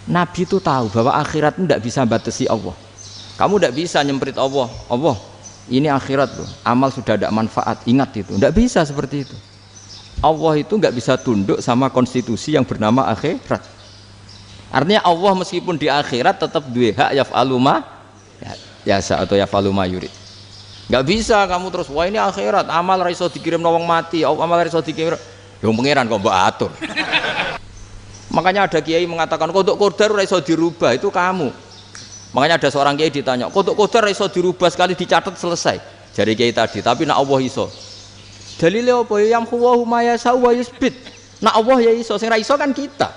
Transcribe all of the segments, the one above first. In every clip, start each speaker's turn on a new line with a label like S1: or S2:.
S1: Nabi itu tahu bahwa akhirat itu tidak bisa batasi Allah. Kamu tidak bisa nyemprit Allah. Allah, ini akhirat loh. Amal sudah ada manfaat. Ingat itu. Tidak bisa seperti itu. Allah itu nggak bisa tunduk sama konstitusi yang bernama akhirat. Artinya Allah meskipun di akhirat tetap duwe hak yaf'alu ma yasa atau yaf'alu ma yurid. Nggak bisa kamu terus wah ini akhirat amal ra iso dikirim wong mati, amal ra iso dikirim. Yang pangeran kok mbok atur. Makanya ada kiai mengatakan kodok qadar ora iso dirubah, itu kamu. Makanya ada seorang kiai ditanya, kodok qadar ora iso dirubah sekali dicatat selesai. Jadi kiai tadi, tapi nak Allah iso. Dalile apa? Yang huwa ma yasha wa yusbit. Nak Allah ya iso, sing ra iso kan kita.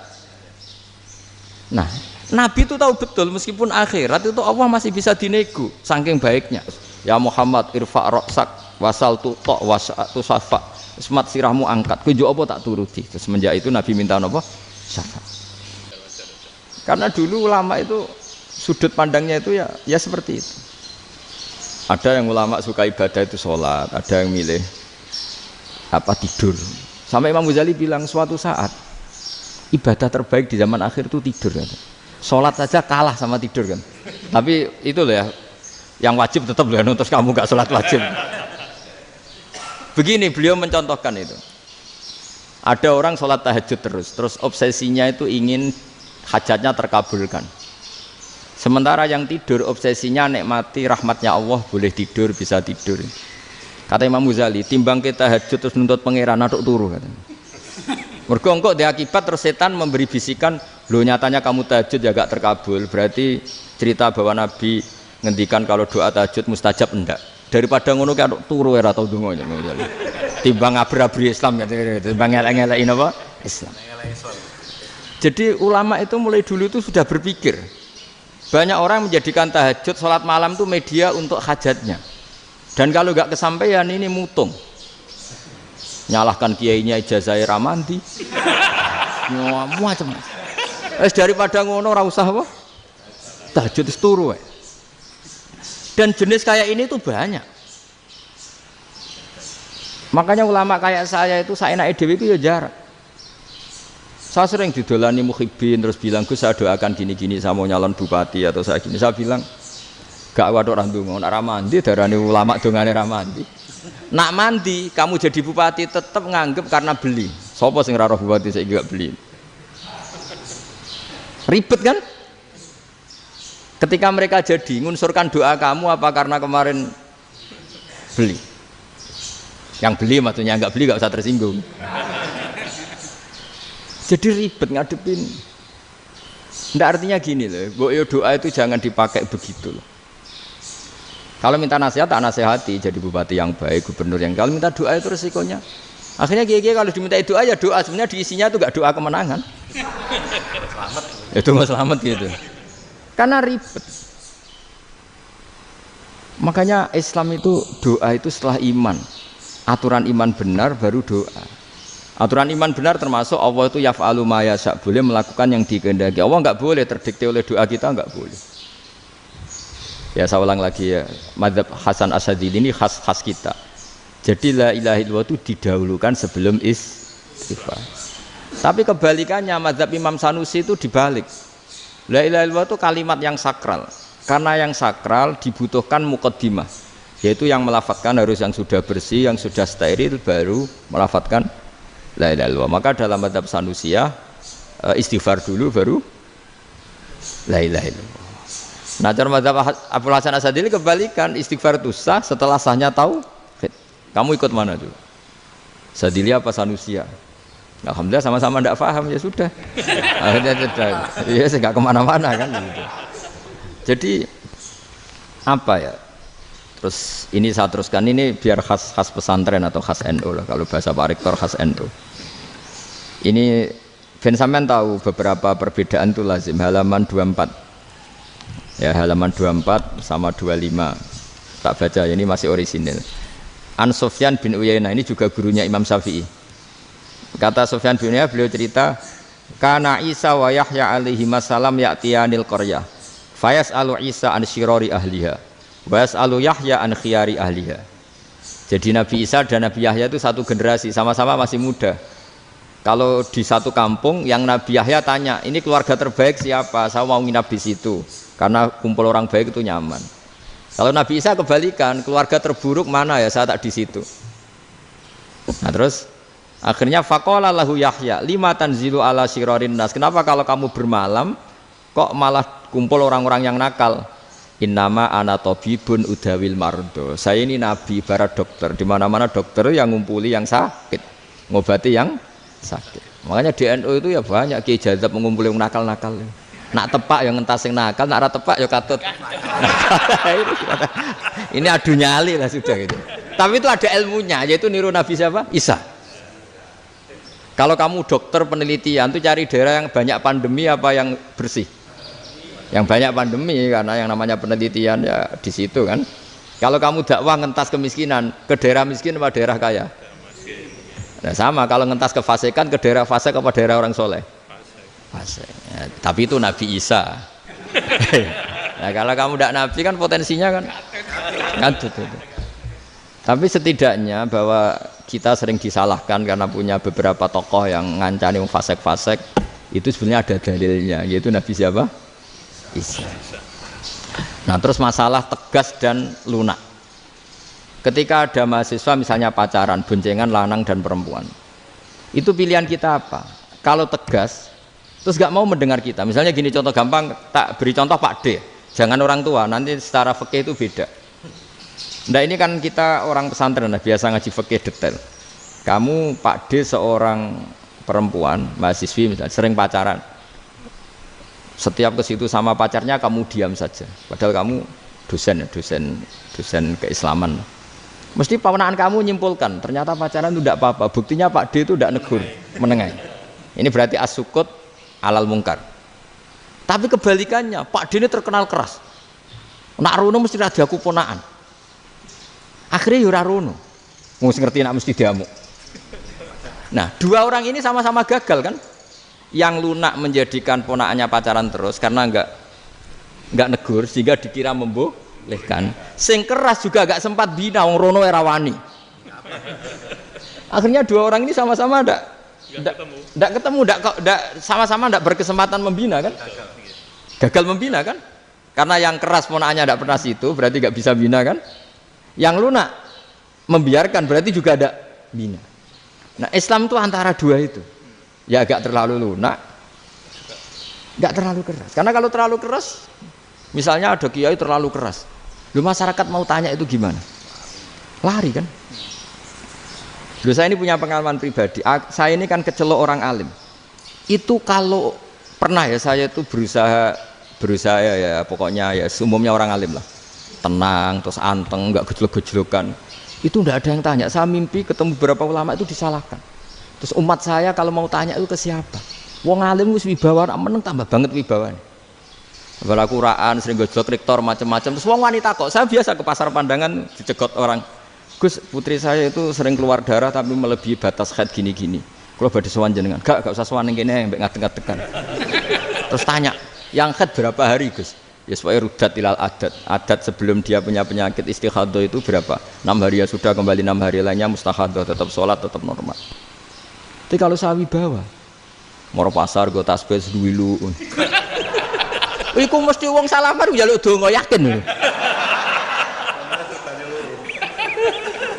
S1: Nah, Nabi itu tahu betul meskipun akhirat itu Allah masih bisa dinego saking baiknya. Ya Muhammad irfa' ra'sak wasal tu'ta wasa'tu safa. Semat sirahmu angkat. Kujo apa tak turuti. Terus semenjak itu Nabi minta apa? Syafaat. Karena dulu ulama itu sudut pandangnya itu ya seperti itu. Ada yang ulama suka ibadah itu sholat, ada yang milih apa tidur. Sampai Imam Ghazali bilang suatu saat ibadah terbaik di zaman akhir itu tidur kan. Sholat saja kalah sama tidur kan. Tapi itu loh ya, yang wajib tetap loh, terus kamu gak sholat wajib. Begini beliau mencontohkan itu. Ada orang sholat tahajud terus obsesinya itu ingin hajatnya terkabulkan. Sementara yang tidur obsesinya nikmati rahmatnya Allah, boleh tidur, bisa tidur. Kata Imam Ghazali, timbang kita tahajud terus nuntut pangeran aduk turu katanya. Mergo engko dia akibat terus setan memberi bisikan, lo nyatanya kamu tahajud ya gak terkabul, berarti cerita bahwa Nabi ngendikan kalau doa tahajud mustajab enggak. Daripada ngono ki aduk turu ora tau donga Imam Ghazali. Timbang abri-abri Islam kan, timbang elek-elekin apa? Islam. Jadi ulama itu mulai dulu itu sudah berpikir. Banyak orang menjadikan tahajud, sholat malam itu media untuk hajatnya. Dan kalau nggak kesampaian ini mutung. Nyalahkan kiainya ijazah ramandi. Macam. Daripada ngono ora usah apa? Tahajud itu turu. Dan jenis kayak ini tuh banyak. Makanya ulama kayak saya itu saenake dhewe itu ya jarak. Saya sering didolani muhibbin terus bilang Gus saya doakan gini-gini saya mau nyalon bupati atau saya gini. Saya bilang gak waduh orang dongo, nak ramandi darani ulama dongane ramandi. Nak mandi kamu jadi bupati tetap nganggep karena beli. Sopo sing ora roh bupati saya gak beli. Ribet kan? Ketika mereka jadi ngunsurkan doa kamu apa karena kemarin beli? Yang beli maksudnya nggak beli nggak usah tersinggung. Jadi ribet ngadepin. Nggak artinya gini loh, doa itu jangan dipakai begitu loh. Kalau minta nasihat tak nasihati jadi bupati yang baik, gubernur yang kalau minta doa itu resikonya. Akhirnya kiai kalau diminta doa ya doa sebenarnya diisinya itu nggak doa kemenangan. Selamat. Itu nggak selamat gitu. Karena ribet. Makanya Islam itu doa itu setelah iman. Aturan iman benar baru doa. Aturan iman benar termasuk Allah itu yaf'alu ma yasha, boleh melakukan yang dikehendaki. Allah enggak boleh terdikte oleh doa kita, enggak boleh. Ya saya ulang lagi ya, mazhab Hasan Asyadzili ini khas kita. Jadi la ilaha illallah itu didahulukan sebelum istighfar. Tapi kebalikannya mazhab Imam Sanusi itu dibalik. La ilaha illallah itu kalimat yang sakral. Karena yang sakral dibutuhkan muqaddimah, yaitu yang melafadzkan harus yang sudah bersih, yang sudah steril baru melafadzkan la ilaha illallah. Maka dalam mazhab Sanusiyah istighfar dulu baru la ilaha illallah. Nah cara mazhab Abdul Hasan Asyadzili kebalikan, istighfar itu sah setelah sahnya tauhid. Kamu ikut mana tuh? Asyadzili apa Sanusiyah? Alhamdulillah sama-sama tidak paham ya sudah. Akhirnya sudah. Ya saya nggak kemana-mana kan gitu. Jadi apa ya? Terus ini saya teruskan ini biar khas pesantren atau khas NU lah, kalau bahasa Pak Rektor khas NU. Ini Ben sampean tahu beberapa perbedaan itu lazim, halaman 24. Ya halaman 24 sama 25. Tak baca ini masih orisinil. An Sufyan bin Uyainah ini juga gurunya Imam Syafi'i. Kata Sufyan bin Uyainah beliau cerita, kana Isa wa Yahya alaihi masalam ya'tiyanil qaryah. Fayas'alu Isa an syirari ahliha. Was'alu Yahya an khiyari ahliha. Jadi Nabi Isa dan Nabi Yahya itu satu generasi, sama-sama masih muda. Kalau di satu kampung yang Nabi Yahya tanya, ini keluarga terbaik siapa? Saya mau nginap di situ karena kumpul orang baik itu nyaman. Kalau Nabi Isa kebalikan, keluarga terburuk mana ya? Saya tak di situ. Nah terus akhirnya faqala lahu Yahya, lima tanzilu ala syirarin nas. Kenapa kalau kamu bermalam kok malah kumpul orang-orang yang nakal? Innama ana tabibun udawil mardo. Saya ini nabi ibarat dokter. Di mana-mana dokter yang ngumpuli yang sakit, ngobati yang sakit. Makanya di NU itu ya banyak Kiai Jazab mengumpuli yang nakal-nakal. Nak tepak yang ngentas yang nakal, nak ora tepak ya katut. Ini adu nyali lah sudah gitu. Tapi itu ada ilmunya, yaitu niru Nabi siapa? Isa. Kalau kamu dokter penelitian tuh cari daerah yang banyak pandemi apa yang bersih? Yang banyak pandemi, karena yang namanya penelitian ya di situ kan. Kalau kamu dakwah ngentas kemiskinan, ke daerah miskin apa daerah kaya? Nah sama, kalau ngentas kefasikan ke daerah fasik apa daerah orang soleh? Fasik. Ya, tapi itu Nabi Isa. Nah kalau kamu tidak Nabi kan potensinya kan ngadut itu. Tapi setidaknya bahwa kita sering disalahkan karena punya beberapa tokoh yang ngancani fasik-fasik, itu sebenarnya ada dalilnya, yaitu Nabi siapa? Isa. Nah terus masalah tegas dan lunak. Ketika ada mahasiswa misalnya pacaran, boncengan lanang dan perempuan, itu pilihan kita apa? Kalau tegas, terus gak mau mendengar kita. Misalnya gini contoh gampang, tak beri contoh Pak D. Jangan orang tua, nanti secara fikih itu beda. Nah ini kan kita orang pesantren, nah, biasa ngaji fikih detail. Kamu Pak D seorang perempuan, mahasiswi misalnya, sering pacaran. Setiap ke situ sama pacarnya kamu diam saja. Padahal kamu dosen keislaman. Mesti pamanaan kamu nyimpulkan, ternyata pacaran itu tidak apa-apa. Buktinya Pak D itu tidak negur, menengahi. Ini berarti as-sukut alal mungkar. Tapi kebalikannya, Pak D ini terkenal keras. Nak rono mesti radaku ponaan. Akhirnya yura rono. Mesti ngerti nak mesti diamuk. Nah, dua orang ini sama-sama gagal kan? Yang lunak menjadikan ponaannya pacaran terus karena enggak negur sehingga dikira membolehkan. Sing keras juga agak sempat bina wong rono era wani. Akhirnya dua orang ini sama-sama enggak ketemu, sama-sama enggak berkesempatan membina kan? Gagal membina kan? Karena yang keras ponaannya enggak pernah situ, berarti enggak bisa bina kan? Yang lunak membiarkan berarti juga ada bina. Nah, Islam itu antara dua itu. Ya agak terlalu lunak, enggak terlalu keras. Karena kalau terlalu keras, misalnya ada kiai terlalu keras, lu masyarakat mau tanya itu gimana? Lari kan? Lu saya ini punya pengalaman pribadi. Saya ini kan kecelok orang alim. Itu kalau pernah ya saya itu berusaha ya pokoknya ya umumnya orang alim lah. Tenang, terus anteng, enggak gejlok-gejlokan. Itu enggak ada yang tanya. Saya mimpi ketemu beberapa ulama itu disalahkan. Terus umat saya kalau mau tanya itu ke siapa? Wong alim wis wibawa, meneng tambah banget wibawane. Bala Quran sering gojlok rektor macam-macam. Terus wong wanita kok, saya biasa ke pasar pandangan dicegot orang. Gus, putri saya itu sering keluar darah tapi melebihi batas haid gini-gini. Kalau badhe sowan jenengan, gak usah sowan ning kene mbek ngadeg-ngadegan. Terus tanya, yang haid berapa hari, Gus? Ya supaya rudat ilal adat sebelum dia punya penyakit istihadah itu berapa? 6 hari ya sudah, kembali 6 hari lainnya mustahadah, tetap sholat, tetap normal. Tapi kalau sawi bawa moro pasar go tasbih duwilu. Iku mesti wong salaman njaluk donga yakin.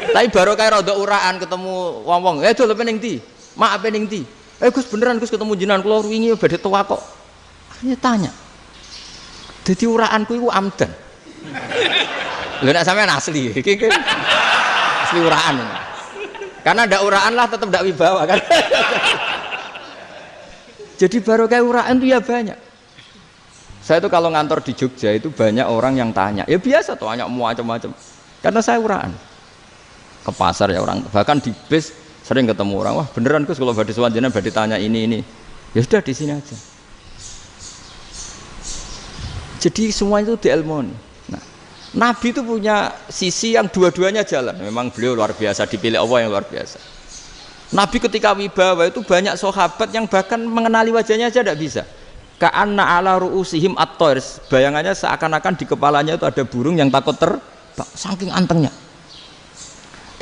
S1: Tapi baru kayak rada uraan ketemu wong-wong, dol pening ndi? Mak pening ndi? Gus beneran Gus ketemu jenengan kula wingi badhe tuwa kok. Akhirnya tanya. Dadi uraanku iku amdan. Lho nek sampean asli, iki asli uraan. Karena ndak uraan lah tetap ndak wibawa kan. Jadi baru kayak uraan itu ya banyak. Saya itu kalau ngantor di Jogja itu banyak orang yang tanya. Ya biasa tuh tanya macam-macam. Karena saya uraan. Ke pasar ya orang, bahkan di bis sering ketemu orang. Wah beneran Gus kalau badhe sowan jenengan badhe tanya ini. Ya sudah di sini aja. Jadi semua itu diilmoni. Nabi itu punya sisi yang dua-duanya jalan. Memang beliau luar biasa, dipilih Allah yang luar biasa. Nabi ketika wibawa itu banyak sahabat yang bahkan mengenali wajahnya aja tidak bisa. Ka'anna ala ru'usihim at-thair. Bayangannya seakan-akan di kepalanya itu ada burung yang takut terbang, saking antengnya.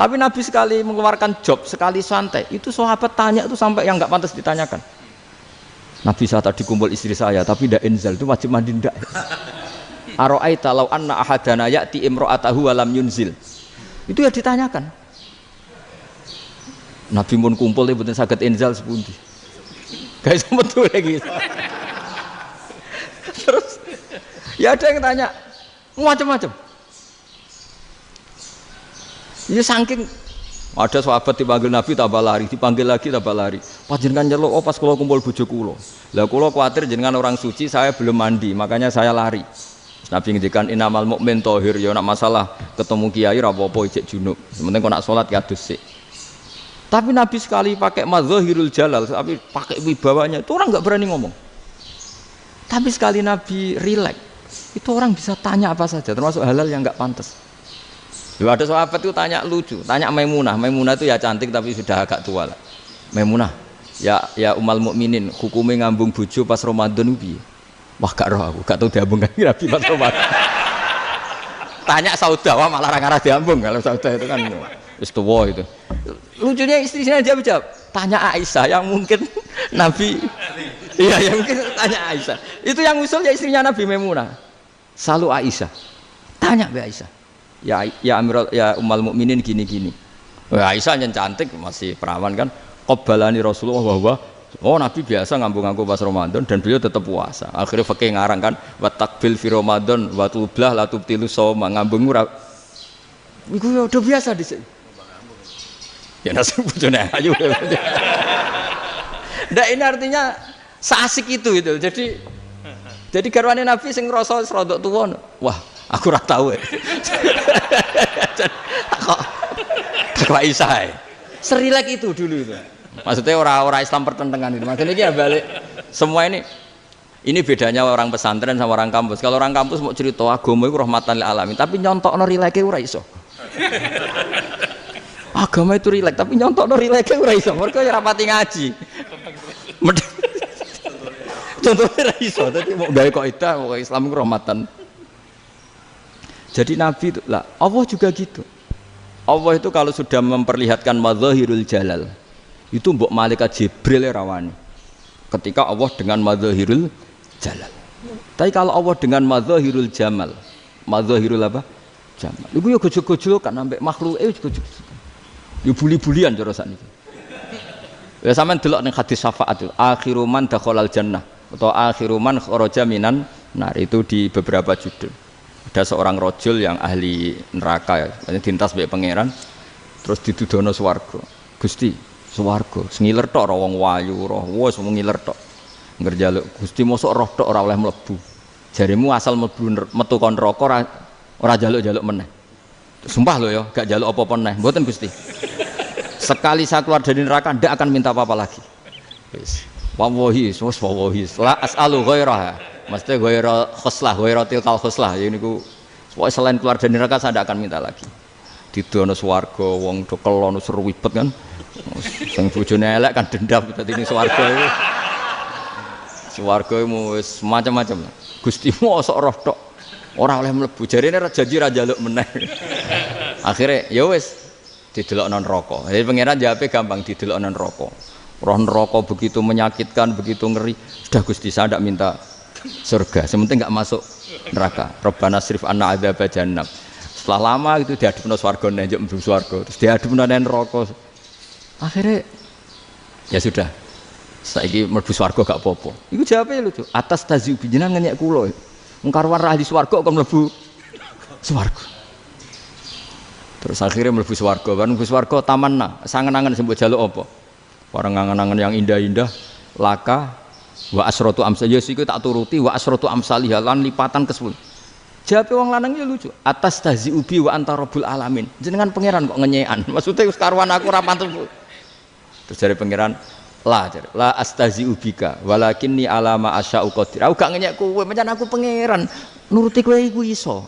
S1: Tapi Nabi sekali mengeluarkan job, sekali santai, itu sahabat tanya itu sampai yang nggak pantas ditanyakan. Nabi saya tadi kumpul istri saya, tapi tidak inzal, itu wajib mandi ndak? Aro'aita law anna ahadana ya'ti imra'atahu wa lam yunzil. Itu ya ditanyakan. Nabi pun kumpul ya betul saged inzal sepundi. Guys betul lagi. Terus ya ada yang tanya macam-macam. Ini saking ada sahabat dipanggil Nabi tambah lari, dipanggil lagi tambah lari. Panjenengan nyeluk, oh pas kula kumpul bojo kula. Lah kula kuwatir jenengan orang suci, saya belum mandi, makanya saya lari. Nabi ngendikan innamal mukmin thahir, ya nak masalah ketemu kiai ra apa-apa ijek junub. Sementing kok nak salat ya adus sik. Tapi Nabi sekali pakai madzahirul jalal, tapi pakai wibawanya, itu orang enggak berani ngomong. Tapi sekali Nabi rileks, itu orang bisa tanya apa saja, termasuk halal yang enggak pantas. Lalu ada sahabat itu tanya lucu, tanya Maimunah. Maimunah itu ya cantik tapi sudah agak tua lah. Maimunah, ya umal mukminin, hukumnya ngambung bojo pas Ramadan piye? Wah gak roh aku, gak tahu diambung kan Nabi pas Ramadan. Tanya Saudah, wah malah ngarah diambung. Kalau Saudah itu kan wis tuwa itu. Lucunya istrinya jawab, tanya Aisyah yang mungkin Nabi. Iya, yang mungkin tanya Aisyah. Itu yang usul ya istrinya Nabi Maimunah. Selalu Aisyah. Tanya Mbak Aisyah. Ya Amirul ya umal mukminin gini-gini. Aisyah yang cantik masih perawan kan. Qabbalani Rasulullah bahwa oh Nabi biasa ngambung-ngambung pas Ramadan dan beliau tetap puasa. Akhirnya fakih ngarang kan wa takbil fi Ramadan wa tublah la tubtilu shauma ngambung ora. Iku ya udah biasa di sini. Ya nasi bojone ayu. Ndak ini artinya seasik itu. Jadi garwane Nabi sing ngrasa rodok tuwa. Wah, aku ora tahu. Kok Aisyah. Serilek itu dulu itu. Maksudnya orang Islam pertentangan itu. Maksudnya ini ya balik semua ini bedanya orang pesantren sama orang kampus. Kalau orang kampus mau cerita agama itu rahmatan lil alamin, tapi nyontokno rileke ora iso. Agama itu rilek, tapi nyontokno rileke ora iso. Mergo ya rapati ngaji. Contohnya ora iso, dadi mau gawe kaidah kok Islam itu rahmatan. Jadi Nabi itu lah, Allah juga gitu. Allah itu kalau sudah memperlihatkan madzahirul jalal, itu mbok malaikat Jibril rawani. Ketika Allah dengan madzahirul jalal. Tapi kalau Allah dengan madzahirul jamal, madzahirul apa? Jamal. Iku yo gojok-gojok kan ambek makhluk gojok. Yo buli-bulian cara sakniki. Ya sampean delok ning hadis syafaat itu, akhiru man dakhalal jannah atau akhiru man kharaja minan nar, itu di beberapa judul. Ada seorang rojul yang ahli neraka ya, dintas mbek pangeran terus didudono swarga. Gusti, swarga sengiler tok ora wong wayu roh wis ngiler tok. Ngerjaluk Gusti mosok roh tok ora oleh mlebu. Jarimu asal mlebu metu kon neraka ora jaluk-jaluk meneh. Sumpah lho ya, gak jaluk apa-apa meneh. Mboten Gusti. Sekali saya keluar dari neraka ndak akan minta apa-apa lagi. Wis. Wallahi, wallahi. La as'alu ghairaha. Maksudnya ghaira khoslah, ghaira tilkal khoslah. Ya niku pokoke selain keluar dari neraka saya ndak akan minta lagi. Didono swarga wong do kelon seruwibet kan. Sing bojone elek kan dendam dadi ning swarga iku. Swarga iku wis macam-macam. Gusti mosok roh tok ora oleh mlebu. Jarine janji ra njaluk meneh. Akhire ya wis didelokno neraka. Jadi pangeran jawabe gampang, didelokno neraka. Roh neraka begitu menyakitkan, begitu ngeri. Sudah Gusti saya ndak minta surga, sementing enggak masuk neraka. Rabbana srif anna adzab jahannam. Setelah lama itu diadepno swarga njuk mlebu swarga, terus diadepno nang neraka. Akhirnya ya sudah. Saiki mlebu swarga gak apa-apa. Iku jawabe lucu. Atas taziu jenengan ngenyek kula. Wong karwan ahli swarga kok mlebu swarga. Terus akhirnya mlebu swarga, kan mlebu swarga tamanna, sangen-angen sing mbok jaluk apa? Orang angen-angen yang indah-indah, laka wa asratu amsal, ya siku tak turuti wa asratu amsalih lan lipatan ke-10. Jawabe wong lanang ya lucu. Atas taziu bi wa anta rabbul alamin. Jenengan pangeran kok ngenyekan. Maksudnya wis karwan aku ora pantes. Terus jare pangeran, la astaziu bika walakinni alama asya'u qadir. Aku gak ngenyek kowe, pancen aku pangeran. Nuruti kowe iku iso.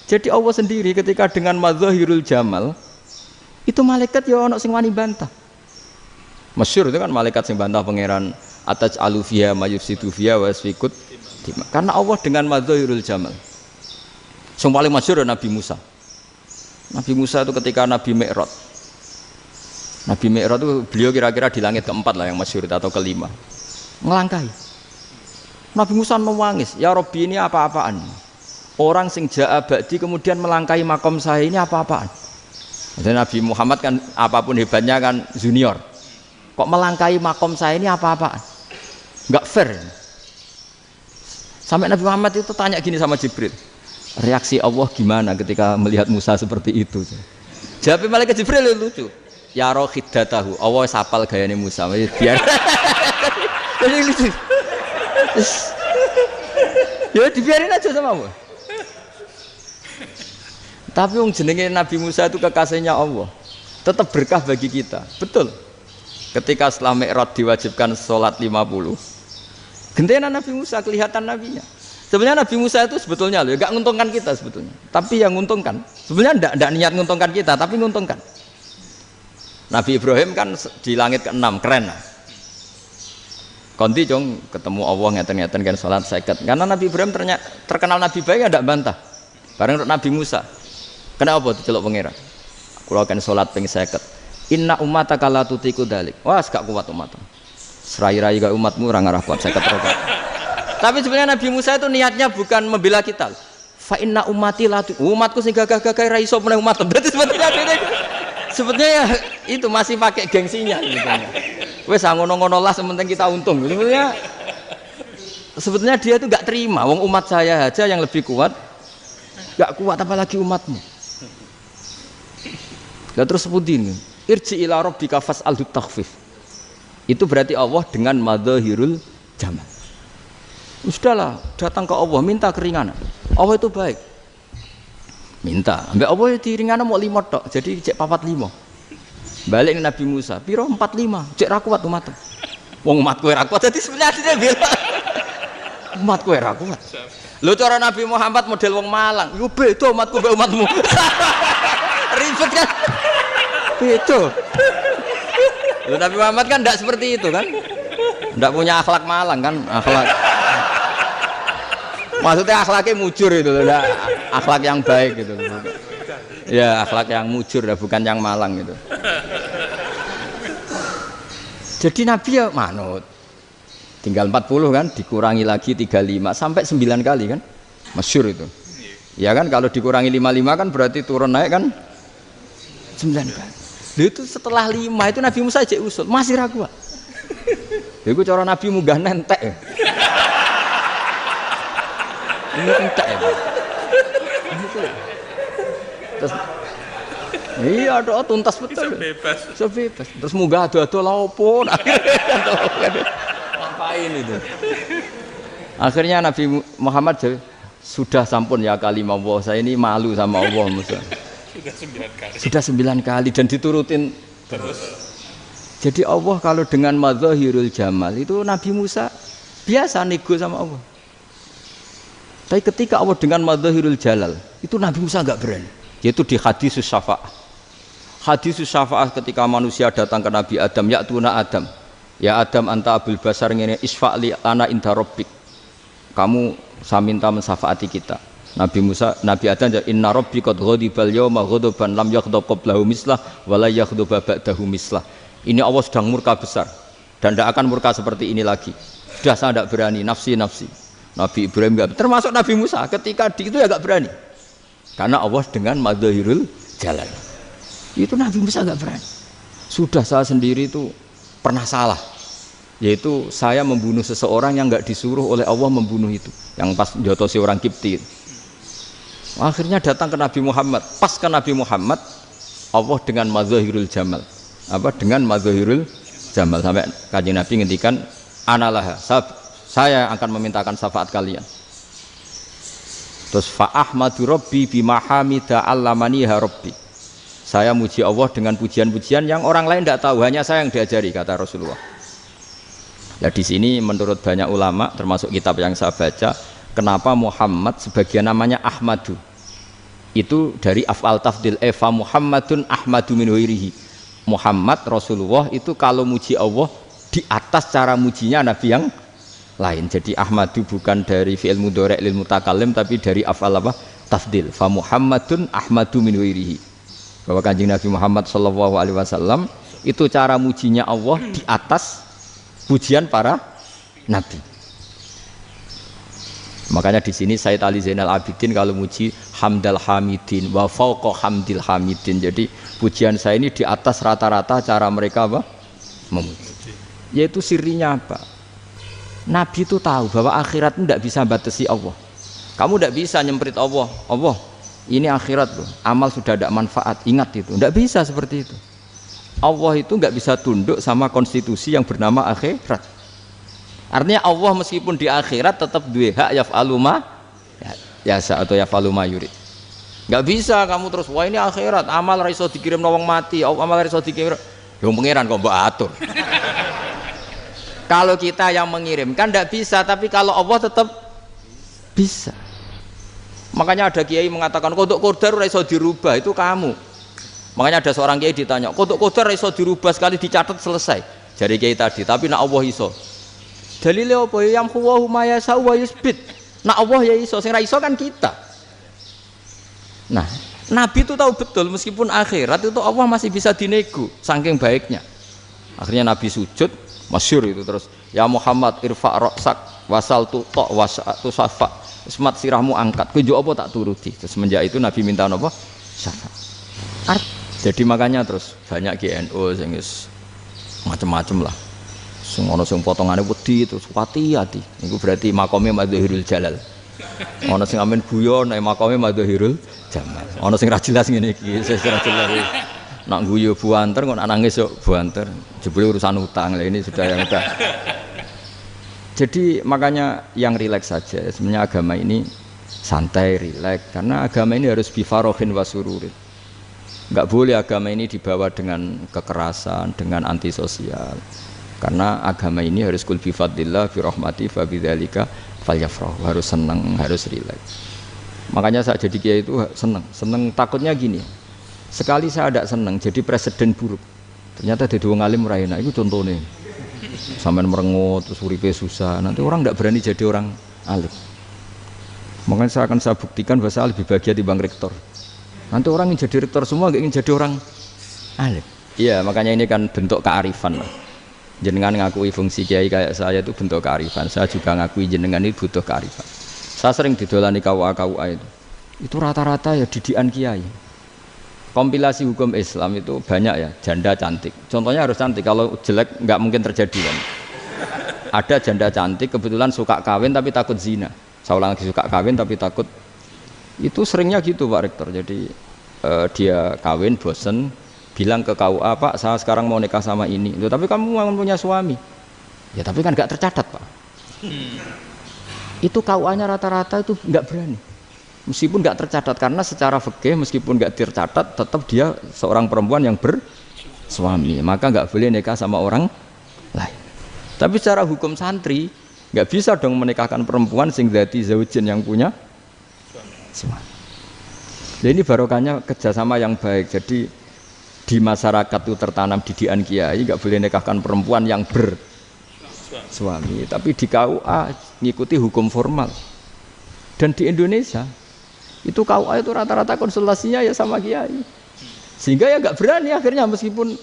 S1: Jadi Allah sendiri ketika dengan madzahirul jamal itu malaikat ya ono sing wani bantah. Masyhur itu kan malaikat sing bantah pangeran ataj alufiya mayufsidu fiya wasfikut. Karena Allah dengan madzahirul jamal. Sing paling masyhur Nabi Musa. Nabi Musa itu ketika Nabi Mi'raj. Nabi Mi'raj itu beliau kira-kira di langit keempat lah yang masyhur atau kelima. Ngelangkai. Nabi Musa nangis, ya Rabbi ini apa-apaan? Orang sing ja'a ba'di kemudian melangkai makom saya ini apa-apaan? Dan Nabi Muhammad kan apapun hebatnya kan junior. Kok melangkai makom saya ini apa-apaan? Enggak fair. Sampai Nabi Muhammad itu tanya gini sama Jibril, reaksi Allah gimana ketika melihat Musa seperti itu? Jawab malaikat Jibril lucu, ya roh khiddatahu, Allah sapal gayane Musa, biar lucu. Ya dibiarin aja sama Allah. Tapi yang jenenge Nabi Musa itu kekasihnya Allah, tetap berkah bagi kita, betul. Ketika setelah Mi'raj diwajibkan sholat 50, gentenan Nabi Musa kelihatan nabinya. Sebenarnya Nabi Musa itu sebetulnya loh, gak nguntungkan kita sebetulnya. Tapi yang nguntungkan, sebenarnya ndak niat nguntungkan kita, tapi nguntungkan. Nabi Ibrahim kan di langit ke-6, keren lah. Konti jong ketemu Allah ngeten-ngeten kan sholat 50. Karena Nabi Ibrahim terkenal Nabi baik, ndak bantah. Bareng Nabi Musa, kenapa diceluk pangeran? Kula kan sholat ping 50. Inna ummataka la tutiku dalik. Wah, gak kuat umatmu. Serai-rai gak umatmu orang arah kuat 50 rakaat. Tapi sebenarnya Nabi Musa itu niatnya bukan membela kita. Fa inna ummati la umatku sing gagah-gagah ra iso meneh umat. Berarti sebetulnya ya itu masih pakai gengsinya gitu. Wes ngono-ngono lah sementing kita untung. Sebetulnya dia itu gak terima wong umat saya aja yang lebih kuat. Gak kuat apalagi umatmu. Lah terus sebutin irji ila rabbika fas'alhu takhfif. Itu berarti Allah dengan madzahirul jamal. Sudahlah, datang ke Allah minta keringanan. Allah itu baik. Minta, ambek Allah diringana mau 5 tok, jadi cek 45. Balik ke Nabi Musa, piro 45, cek ra kuat umat. Wong umat kowe ra kuat, dadi sebenarnya bela. Umat kowe ra kuat. Lho cara Nabi Muhammad model wong Malang, yo beda umatku mbek umatmu. Ribet kan? Beda. Loh, Nabi Muhammad kan tidak seperti itu kan, tidak punya akhlak Malang kan, akhlak. Maksudnya akhlaknya mujur itu, akhlak yang baik gitu. Ya akhlak yang mujur, bukan yang Malang gitu. Jadi Nabi ya manut. Tinggal 40 kan, dikurangi lagi 35 sampai 9 kali kan, masyhur itu. Ya kan kalau dikurangi 55 kan berarti turun naik kan 9 kali. Itu setelah 5 itu Nabi Musa aja usul masih ragu. Itu cara Nabi munggah nentek. Ini entek ya. Terus iya doa tuntas betul. Sebebas. Terus munggah ado-ado lha opo? Ngapain itu? Akhirnya Nabi Muhammad sudah sampun ya kalimah Allah, saya ini malu sama Allah Musa. Sudah 9 kali dan diturutin terus. Jadi Allah kalau dengan madzahirul jamal itu Nabi Musa biasa nego sama Allah. Tapi ketika Allah dengan madzahirul jalal itu Nabi Musa enggak berani. Yaitu di hadisus syafa'ah. Hadisus syafa'ah ketika manusia datang ke Nabi Adam, ya tuna Adam. Ya Adam anta abul basar ngene isfa'li ana inda rabbik. Kamu saya minta mensafaati kita. Nabi Musa, Nabi Adam, inna rabbi qad ghadibal yawma ghadaban lam yaghdab qablahu mislah wa la yaghdab ba'dahu mislah. Ini Allah sedang murka besar dan tidak akan murka seperti ini lagi. Sudah saya tidak berani, nafsi. Nabi Ibrahim enggak, termasuk Nabi Musa ketika itu ya enggak berani. Karena Allah dengan madzahirul jalal. Itu Nabi Musa enggak berani. Sudah saya sendiri itu pernah salah. Yaitu saya membunuh seseorang yang enggak disuruh oleh Allah membunuh itu. Yang pas jotosi orang Kipti. Akhirnya datang ke Nabi Muhammad. Pas ke Nabi Muhammad, Allah dengan madzahirul jamal. Apa dengan madzahirul jamal sampai Kanjeng Nabi ngendikan analah, saya akan memintakan syafaat kalian. Terus fa ahmadu rabbi bima hamida allamaniha rabbi. Saya muji Allah dengan pujian-pujian yang orang lain tidak tahu, hanya saya yang diajari, kata Rasulullah. Nah di sini menurut banyak ulama termasuk kitab yang saya baca, kenapa Muhammad sebagian namanya Ahmadu? Itu dari af'al tafdil, fa Muhammadun Ahmadu min ghairihi. Muhammad Rasulullah itu kalau muji Allah di atas cara mujinya Nabi yang lain. Jadi Ahmadu bukan dari fi'il mudhari' lil mutakallim tapi dari af'al apa? Tafdil. Fa Muhammadun Ahmadu min ghairihi. bahwa Kanjeng Nabi Muhammad SAW itu cara mujinya Allah di atas pujian para nabi. Makanya di sini Sayyid Ali Zainal Abidin kalau muji hamdal hamidin wa fauqa hamdil hamidin. Jadi pujian saya ini di atas rata-rata cara mereka apa? Memuji. Yaitu sirinya apa? Nabi itu tahu bahwa akhirat itu tidak bisa batasi Allah. Kamu tidak bisa nyemprit Allah. Allah, ini akhirat loh. Amal sudah ada manfaat. Ingat itu. Tidak bisa seperti itu. Allah itu nggak bisa tunduk sama konstitusi yang bernama akhirat. Artinya Allah meskipun di akhirat tetap duwe hak yaf'alu ma yasa atau yaf'alu ma yurid. Nggak bisa kamu terus wah ini akhirat amal ra iso dikirim wong mati, amal ra iso dikirim. Ya pangeran kok mbok atur. Kalau kita yang mengirimkan tidak bisa, tapi kalau Allah tetap bisa. Makanya ada kiai mengatakan kodok qadar ora iso dirubah, itu kamu. Makanya ada seorang kiai ditanya, kodok qadar ora iso dirubah sekali dicatat selesai. Jadi kiai tadi, tapi nak Allah iso. Dalile apa ya huwa ma yasha wa yusbit. Nak Allah ya iso, sing ra iso kan kita. Nah, Nabi itu tahu betul meskipun akhirat itu Allah masih bisa dinego saking baiknya. Akhirnya Nabi sujud, masyhur itu terus, ya Muhammad irfa' ra'sak wasal tu ta wasatu safa. Semat sirahmu angkat, kunjuk apa tak turuti. Terus semenjak itu Nabi minta apa? Syafaat. Jadi makanya terus banyak GNU sing macam-macam lah. Sing ana sing potongane wedi terus hati-hati. Iku berarti makome Madhahirul Jalal. Ana sing amen guyon nek makome Madhahirul Jamal. Ana sing ra jelas ngene iki, sing ra jelas. Nak guyu buanter kok nangis yo buanter. Jebule urusan utang. Lah ini sudah yang udah. Jadi makanya yang rileks saja. Sebenarnya agama ini santai, rileks karena agama ini harus bifarohin wasururin. Enggak boleh agama ini dibawa dengan kekerasan, dengan antisosial. Karena agama ini harus kul bi fadlillah bi rahmati fa bidzalika falyafrahu, harus senang, harus rileks. Makanya saya jadi kiai itu senang takutnya gini. Sekali saya tidak senang jadi presiden buruk. Ternyata jadi wong alim ora enak, itu contohnya. Sampai merengut terus uripe susah, nanti orang tidak berani jadi orang alim. Makanya saya buktikan bahwa saya lebih bahagia dibanding rektor. Nanti orang ingin jadi rektor semua, nggak ingin jadi orang alim. Iya, makanya ini kan bentuk kearifan lah. Jenengan ngakui fungsi kiai kayak saya itu bentuk kearifan. Saya juga ngakui jenengan ini butuh kearifan. Saya sering didolani KUA itu. Itu rata-rata ya didikan kiai. Kompilasi hukum Islam itu banyak ya, janda cantik. Contohnya harus cantik, kalau jelek nggak mungkin terjadi kan. Ada janda cantik kebetulan suka kawin tapi takut zina. Saya ulang lagi, suka kawin tapi takut. Itu seringnya gitu Pak Rektor. Jadi dia kawin bosen, bilang ke KUA, Pak saya sekarang mau nikah sama ini. Loh, tapi kamu mau punya suami. Ya tapi kan nggak tercatat Pak. Itu KUA-nya rata-rata itu nggak berani. Meskipun nggak tercatat, karena secara fikih meskipun nggak tercatat tetap dia seorang perempuan yang bersuami, maka nggak boleh nikah sama orang lain. Tapi secara hukum santri nggak bisa dong menikahkan perempuan sing dzati zaujin yang punya suami. Jadi ini barokahnya kerjasama yang baik. Jadi di masyarakat itu tertanam didikan kiai nggak boleh nikahkan perempuan yang bersuami. Tapi di KUA ngikuti hukum formal. Dan di Indonesia itu KUA itu rata-rata konsultasinya ya sama kiai, sehingga ya nggak berani akhirnya meskipun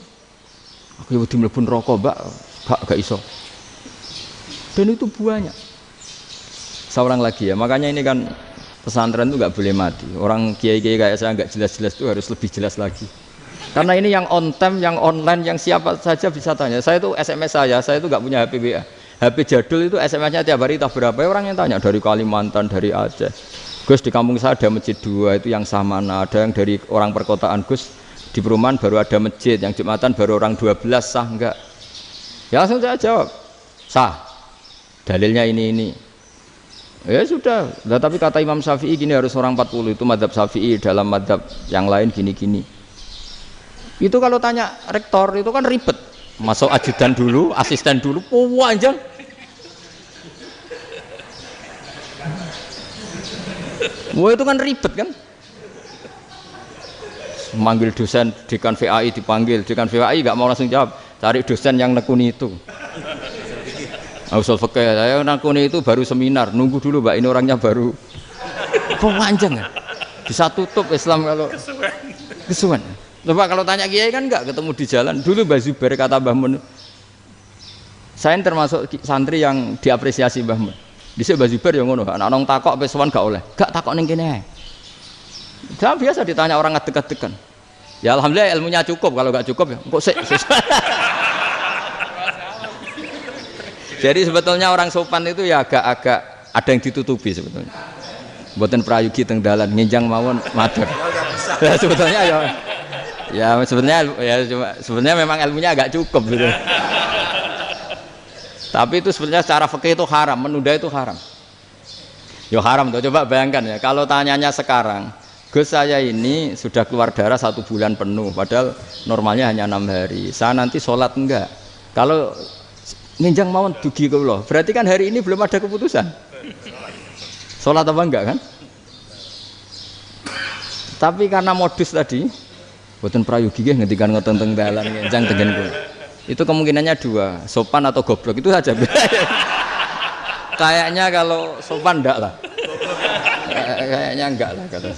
S1: aku wedi mlebu neraka mbak gak iso. Dan itu buahnya. Seorang lagi ya, makanya ini kan pesantren itu nggak boleh mati. Orang kiai-kiai kayak saya nggak jelas-jelas itu harus lebih jelas lagi. Karena ini yang on time, yang online, yang siapa saja bisa tanya. Saya itu SMS saya itu nggak punya HP WA. HP jadul itu SMS-nya tiap hari tak berapa, orang yang tanya dari Kalimantan, dari Aceh. Gus di kampung saya ada masjid 2 itu yang sama, ada yang dari orang perkotaan, Gus di perumahan baru ada masjid, yang Jumatan baru orang 12, sah enggak? Ya langsung saya jawab, sah. Dalilnya ini. Ya sudah, tapi kata Imam Syafi'i gini harus orang 40, itu mazhab Syafi'i, dalam mazhab yang lain gini-gini. Itu kalau tanya rektor itu kan ribet. Masuk ajudan dulu, asisten dulu, panjang. Wah itu kan ribet kan? Manggil dosen dekan VAI dipanggil, dekan VAI nggak mau langsung jawab, cari dosen yang nekuni itu. Usul fikih saya nekuni itu baru seminar, nunggu dulu mbak ini orangnya baru. Panjang kan? Bisa tutup Islam kalau kesuwen. Coba kalau tanya kiai kan enggak ketemu di jalan. Dulu Mbah Zubair kata Mbah Mun, saya termasuk santri yang diapresiasi Mbah Mun. Dhisik Mbah Zubair ya ngono, anak nong takok wis sowan gak oleh. Gak takok ning kene ae. Jangan biasa ditanya orang ngadeg-adegan. Ya alhamdulillah ilmunya cukup, kalau gak cukup ya kok sik. Jadi sebetulnya orang sopan itu ya agak-agak ada yang ditutupi sebetulnya. Mboten prayogi teng dalan nginjang mawon matur. Ya sebetulnya ya sebenarnya memang ilmunya agak cukup gitu. Tapi itu sebenarnya secara fikih itu haram, menunda itu haram. Ya haram tuh, coba bayangkan ya, kalau tanyanya sekarang, Gus saya ini sudah keluar darah 1 bulan penuh, padahal normalnya hanya 6 hari. Saya nanti sholat enggak? Kalau nginjang mawon dugi kula, berarti kan hari ini belum ada keputusan. Sholat apa enggak kan? Tapi karena modus tadi, boten prayogi nggih ngendikan ngoten teng dalan nginjang tengen kula. Itu kemungkinannya 2, sopan atau goblok itu saja. Kayaknya kalau sopan enggak lah. Kayaknya enggak lah kata.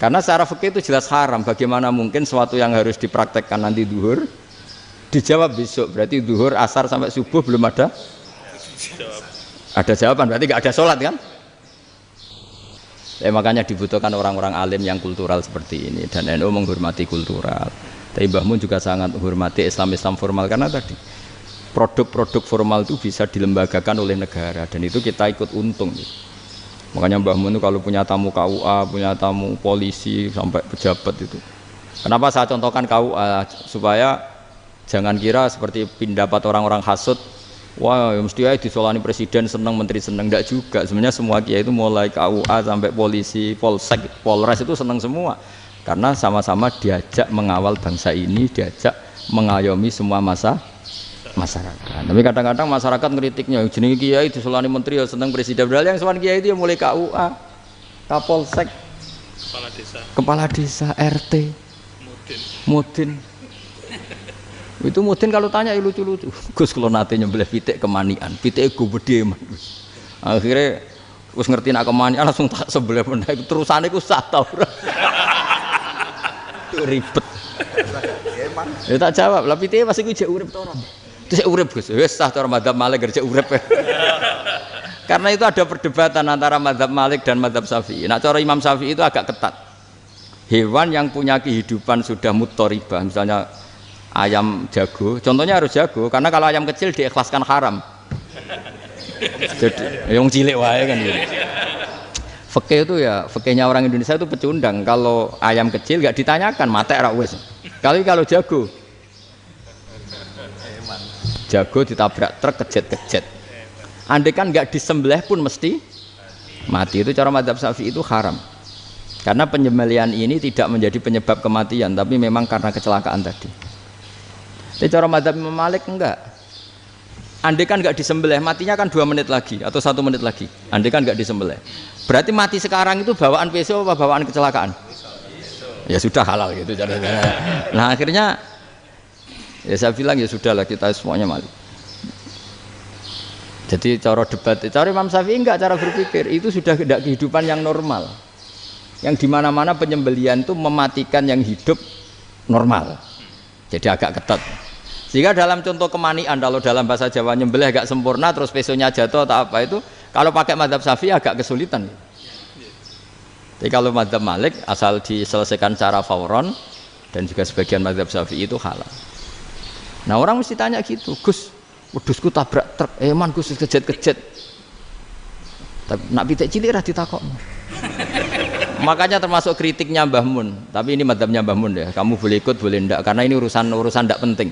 S1: Karena secara fikih itu jelas haram. Bagaimana mungkin sesuatu yang harus dipraktekkan nanti duhur dijawab besok, berarti duhur, asar sampai subuh belum ada jawaban, berarti nggak ada sholat kan? Makanya dibutuhkan orang-orang alim yang kultural seperti ini, dan NU menghormati kultural. Tapi Mbah Mun juga sangat menghormati Islam formal, karena tadi produk-produk formal itu bisa dilembagakan oleh negara, dan itu kita ikut untung. Makanya Mbah Mun itu kalau punya tamu KUA, punya tamu polisi sampai pejabat itu. Kenapa saya contohkan KUA? Supaya jangan kira seperti pendapat orang-orang hasud, wah mesti aja disolani presiden seneng, menteri seneng. Enggak juga, sebenarnya semua kiai itu mulai KUA sampai polisi, polsek, polres itu seneng semua, karena sama-sama diajak mengawal bangsa ini, diajak mengayomi semua masyarakat. Tapi kadang-kadang masyarakat ngeritiknya, jenenge kiai disolani menteri ya seneng, presiden, padahal yang sowan kiai itu ya mulai KUA, kapolsek, kepala desa, RT, mudin. Itu mudin kalau tanya ya lucu-lucu. Gus kalau nate nyembelih pitik kemanian, pitik gue gede man. Akhirnya Gus ngerti nak kemanian langsung tak sebelah benda itu terusannya gue sah tau. Itu ribet. Ya tak jawab, lah pitik pasti gue jek urip tau orang. Terus urip Gus, wes sah tau madzhab Malik kerja urip. Karena itu ada perdebatan antara madzhab Malik dan madzhab Syafi'i. Nah cara Imam Syafi'i itu agak ketat. Hewan yang punya kehidupan sudah muttoribah, misalnya ayam jago, contohnya harus jago, karena kalau ayam kecil diikhlaskan haram. Jadi yang cilik wae kan gitu. Fikih itu ya, fikihnya orang Indonesia itu pecundang. Kalau ayam kecil nggak ditanyakan, mate ra wis. Kalau jago ditabrak truk kejet. Andai kan nggak disembelih pun mesti mati. Itu cara madzhab Syafi'i itu haram. Karena penyembelihan ini tidak menjadi penyebab kematian, tapi memang karena kecelakaan tadi. Tapi cara madzhab Imam Malik enggak. Andai kan enggak disembelih, matinya kan 2 menit lagi atau 1 menit lagi. Andai kan enggak disembelih, berarti mati sekarang itu bawaan peso apa bawaan kecelakaan? Ya sudah halal gitu caranya. Nah akhirnya ya saya bilang ya sudahlah kita semuanya Malik. Jadi cara debat, cara Imam Syafi'i enggak, cara berpikir itu sudah tidak kehidupan yang normal. Yang dimana-mana penyembelihan itu mematikan yang hidup normal. Jadi agak ketat. Sehingga dalam contoh kemanian, kalau dalam bahasa Jawa nyembelih agak sempurna terus pesonya jatuh atau apa itu, kalau pakai madzhab Syafi'i agak kesulitan. Jadi kalau madzhab Malik asal diselesaikan secara fauron, dan juga sebagian madzhab Syafi'i itu halal. Nah orang mesti tanya gitu, Gus, wedhusku tabrak truk, man Gus kejet. Tapi nak pitik cilik ra ditakokno. Makanya termasuk kritiknya Mbah Mun, tapi ini madzhabnya Mbah Mun ya. Kamu boleh ikut boleh ndak, karena ini urusan ndak penting.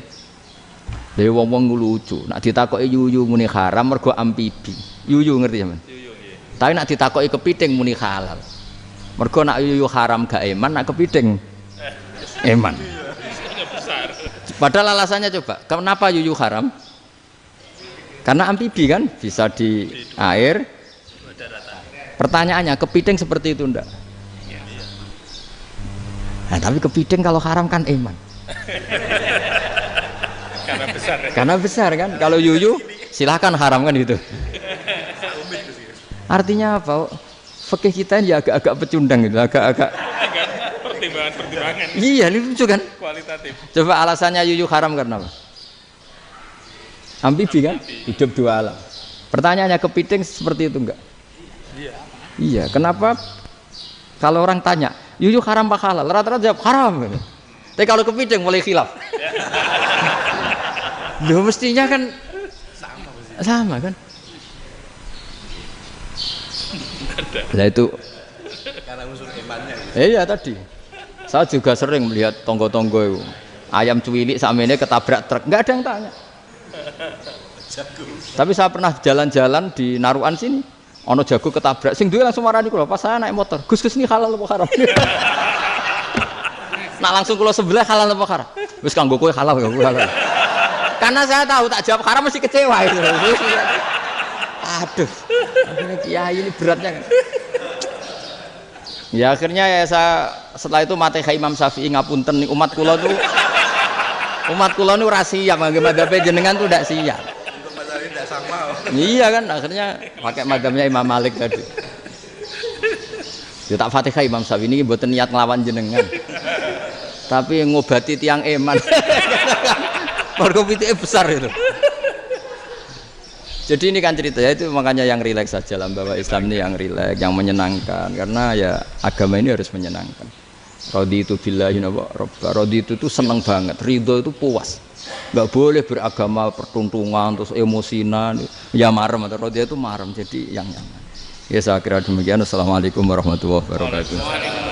S1: Dewe wong-wong lucu, nak ditakoki yuyu muni haram mergo amfibi. Yuyu ngerti sampean? Yuyu nggih. Tapi nak ditakoki kepiting muni halal. Mergo nak yuyu haram gak eman, nak kepiting eman. Padahal alasannya coba, kenapa yuyu haram? Karena amfibi kan, bisa di air. Pertanyaannya, kepiting seperti itu ndak? Nah, tapi kepiting kalau haram kan eman. Karena besar kan. Kalau yuyu silahkan haram kan gitu. Artinya apa? Fikih kita ini agak-agak pecundang gitu, agak-agak
S2: pertimbangan.
S1: Iya, ini lucu kan?
S2: Kualitatif.
S1: Coba alasannya yuyu haram karena apa? Amfibi kan? Hidup dua alam. Pertanyaannya kepiting seperti itu enggak?
S2: Iya.
S1: Iya, kenapa kalau orang tanya, yuyu haram apa halal? Rata-rata jawab haram. Tapi kalau kepiting mulai khilaf. Loh mestinya kan sama kan? Nah itu
S2: Karena unsur imannya.
S1: iya tadi. Saya juga sering melihat tonggo-tonggo itu. Ayam cuwilik sakmene ketabrak truk, enggak ada yang tanya. Tapi saya pernah jalan-jalan di Naruan sini. Ono jago ketabrak, sing duwe langsung marani kula pas saya naik motor. Gus ini halal apa haram? Nak langsung kula sebelah halal apa haram? Wis kanggo kowe halal ya halal. Karena saya tahu tak jawab haram mesti kecewa itu. Aduh. Akhirnya kiai ini beratnya kan. Ya akhirnya ya saya setelah itu mate Imam Syafi'i ngapunten umat kula tuh ora siap ngangge madzhab jenengan tuh ndak siap.
S2: Untuk mazhab ini tidak sama.
S1: Iya kan akhirnya pakai madzhabnya Imam Malik tadi. Ya tak Fatihah Imam Syafi'i ini mboten niat nglawan jenengan. Tapi ngobati tiang eman. Mergo pitike besar itu. Jadi ini kan cerita ya itu makanya yang rileks saja lah bahwa Islam ini yang rileks, yang menyenangkan karena ya agama ini harus menyenangkan. Raditu billahi robba. Raditu itu seneng banget, ridho itu puas. Enggak boleh beragama pertuntungan terus emosinan, ya marem atau raditu itu marem jadi yang nyaman. Ya saya kira demikian. Assalamualaikum warahmatullahi wabarakatuh.